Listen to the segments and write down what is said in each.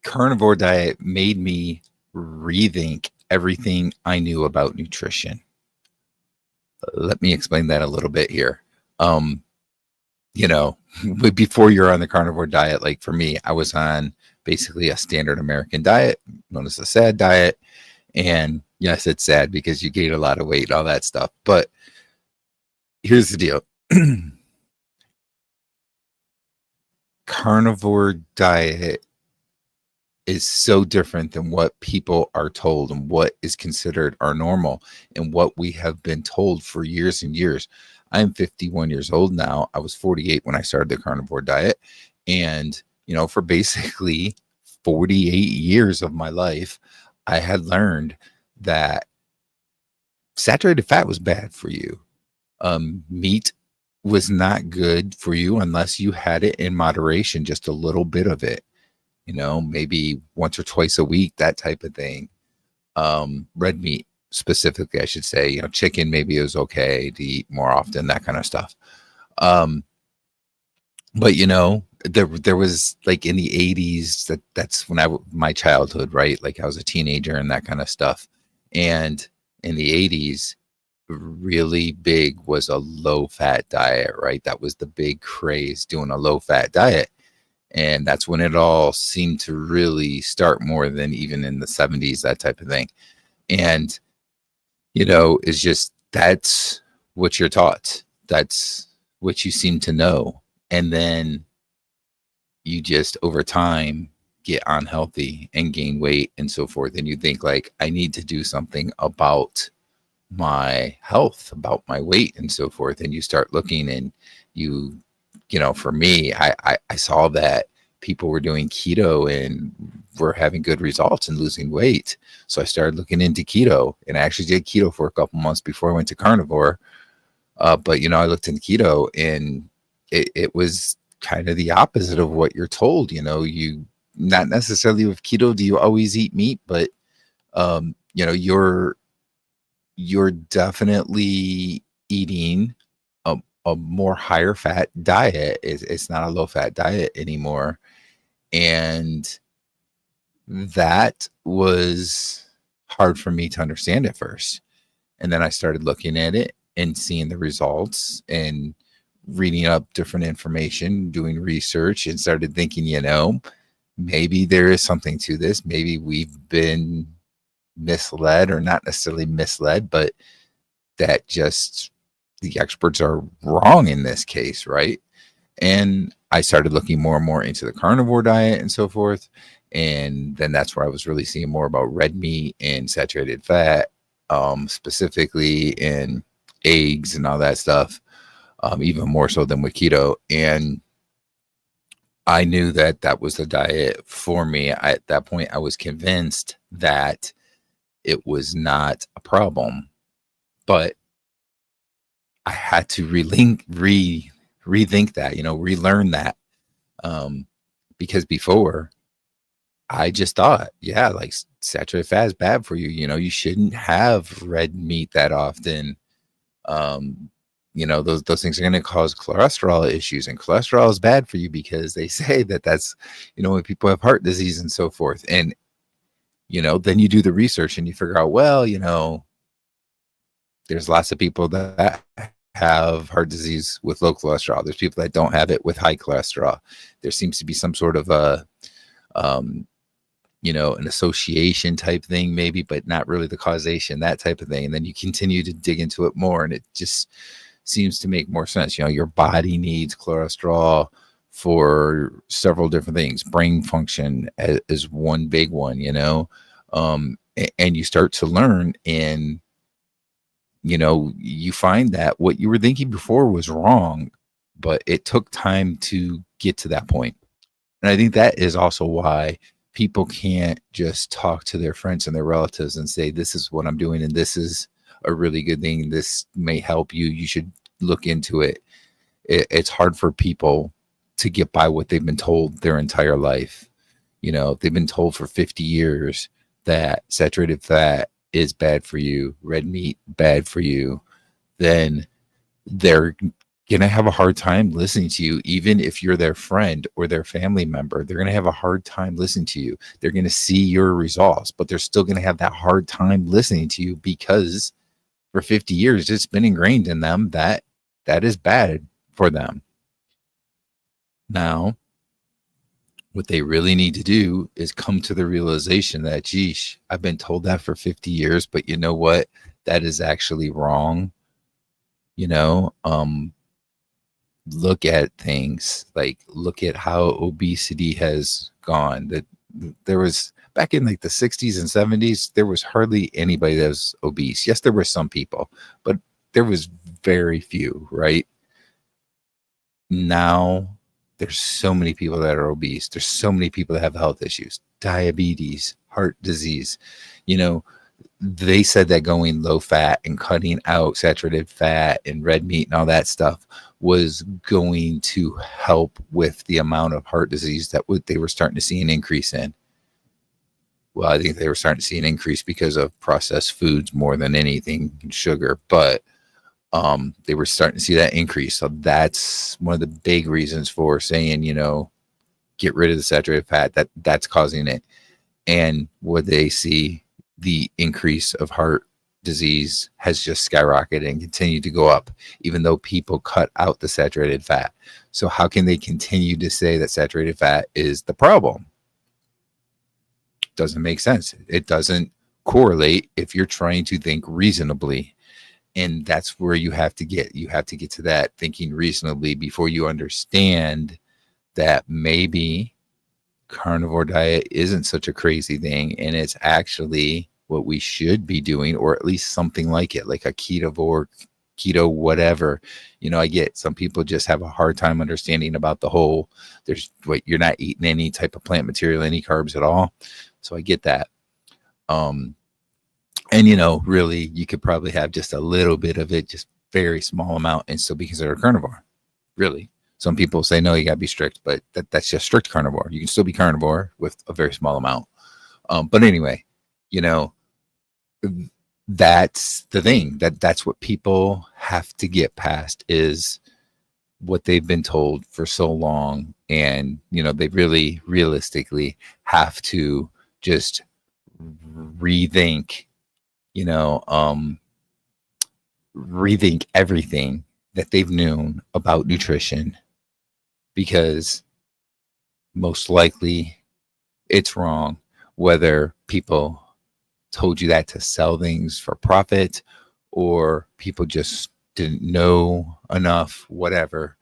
carnivore diet made me rethink everything I knew about nutrition. Let me explain that a little bit here. Um, you know, before you're on the carnivore diet, like for me, I was on basically a standard American diet, known as the SAD diet. And yes, it's sad because you gain a lot of weight and all that stuff. But here's the deal. Carnivore diet is so different than what people are told and what is considered our normal and what we have been told for years and years. I'm 51 years old now. I was 48 when I started the carnivore diet. And, for basically 48 years of my life, I had learned that saturated fat was bad for you. Meat was not good for you unless you had it in moderation, just a little bit of it, maybe once or twice a week, that type of thing. Red meat specifically, I should say, chicken maybe it was okay to eat more often, that kind of stuff. But there was like in the 80s, that's when my childhood, right? Like I was a teenager and that kind of stuff. And in the 80s, really big was a low fat diet, right? That was the big craze, doing a low fat diet. And that's when it all seemed to really start, more than even in the 70s, that type of thing. And, it's just, that's what you're taught. That's what you seem to know. And then you just over time get unhealthy and gain weight and so forth. And you think like, I need to do something about my health, about my weight and so forth. And you start looking and for me, I saw that people were doing keto and were having good results and losing weight. So I started looking into keto, and I actually did keto for a couple months before I went to carnivore. But I looked into keto, and it was kind of the opposite of what you're told. You not necessarily with keto do you always eat meat, but you're definitely eating a more higher fat diet. It's not a low fat diet anymore. And that was hard for me to understand at first. And then I started looking at it and seeing the results and reading up different information, doing research, and started thinking, maybe there is something to this. Maybe we've been misled, or not necessarily misled, but that just the experts are wrong in this case, right? And I started looking more and more into the carnivore diet and so forth. And then that's where I was really seeing more about red meat and saturated fat, specifically in eggs and all that stuff, even more so than with keto. And I knew that that was the diet for me. At that point, I was convinced that it was not a problem, but I had to rethink that, relearn that. Because before I just thought, yeah, like saturated fat is bad for you. You shouldn't have red meat that often. Those things are going to cause cholesterol issues, and cholesterol is bad for you because they say that that's, when people have heart disease and so forth. And, then you do the research and you figure out, well, there's lots of people that have heart disease with low cholesterol. There's people that don't have it with high cholesterol. There seems to be some sort of a, an association type thing maybe, but not really the causation, that type of thing. And then you continue to dig into it more, and it just seems to make more sense. Your body needs cholesterol for several different things. Brain function is one big one, and you start to learn, and you find that what you were thinking before was wrong, but it took time to get to that point. And I think that is also why people can't just talk to their friends and their relatives and say, this is what I'm doing, and this is a really good thing. This may help you. You should look into it. It's hard for people to get by what they've been told their entire life. They've been told for 50 years that saturated fat is bad for you, red meat bad for you. Then they're going to have a hard time listening to you, even if you're their friend or their family member. They're going to have a hard time listening to you. They're going to see your results, but they're still going to have that hard time listening to you because for 50 years it's been ingrained in them that that is bad for them. Now, what they really need to do is come to the realization that, geesh, I've been told that for 50 years, but you know what? That is actually wrong. You know, look at things like look at how obesity has gone. That there was back in like the 60s and 70s, there was hardly anybody that was obese. Yes, there were some people, but there was very few, right? Now there's so many people that are obese. There's so many people that have health issues, diabetes, heart disease. You know, they said that going low fat and cutting out saturated fat and red meat and all that stuff was going to help with the amount of heart disease that they were starting to see an increase in. Well, I think they were starting to see an increase because of processed foods more than anything, sugar, but they were starting to see that increase. So that's one of the big reasons for saying, you know, get rid of the saturated fat. That's causing it. And what they see, the increase of heart disease has just skyrocketed and continued to go up, even though people cut out the saturated fat. So how can they continue to say that saturated fat is the problem? Doesn't make sense. It doesn't correlate if you're trying to think reasonably. And that's where you have to get to that thinking reasonably before you understand that maybe carnivore diet isn't such a crazy thing, and it's actually what we should be doing, or at least something like it, like a keto whatever. You know, I get some people just have a hard time understanding about the whole you're not eating any type of plant material, any carbs at all. So I get that. And you know, really you could probably have just a little bit of it, just very small amount, and still be considered a carnivore. Really, some people say no, you got to be strict, but that's just strict carnivore. You can still be carnivore with a very small amount. But anyway, you know, that's the thing. That's what people have to get past, is what they've been told for so long. And you know, they really realistically have to just rethink, you know, rethink everything that they've known about nutrition, because most likely it's wrong, whether people told you that to sell things for profit or people just didn't know enough, whatever.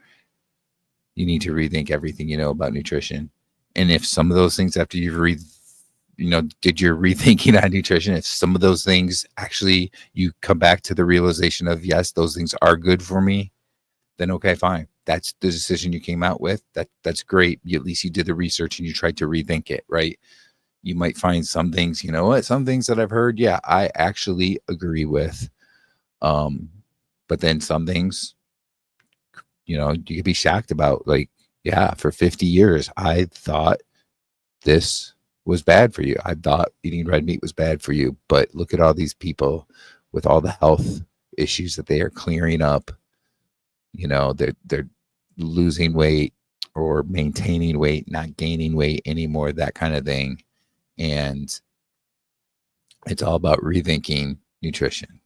You need to rethink everything you know about nutrition. And if some of those things, after you've did your rethinking on nutrition, if some of those things actually you come back to the realization of, yes, those things are good for me, then okay, fine. That's the decision you came out with. That's great. At least you did the research and you tried to rethink it, right? You might find some things, you know what, some things that I've heard, yeah, I actually agree with. But then some things, you know, you could be shocked about, like, yeah, for 50 years, I thought this was bad for you. I thought eating red meat was bad for you. But look at all these people with all the health issues that they are clearing up. You know, they're losing weight or maintaining weight, not gaining weight anymore, that kind of thing. And it's all about rethinking nutrition.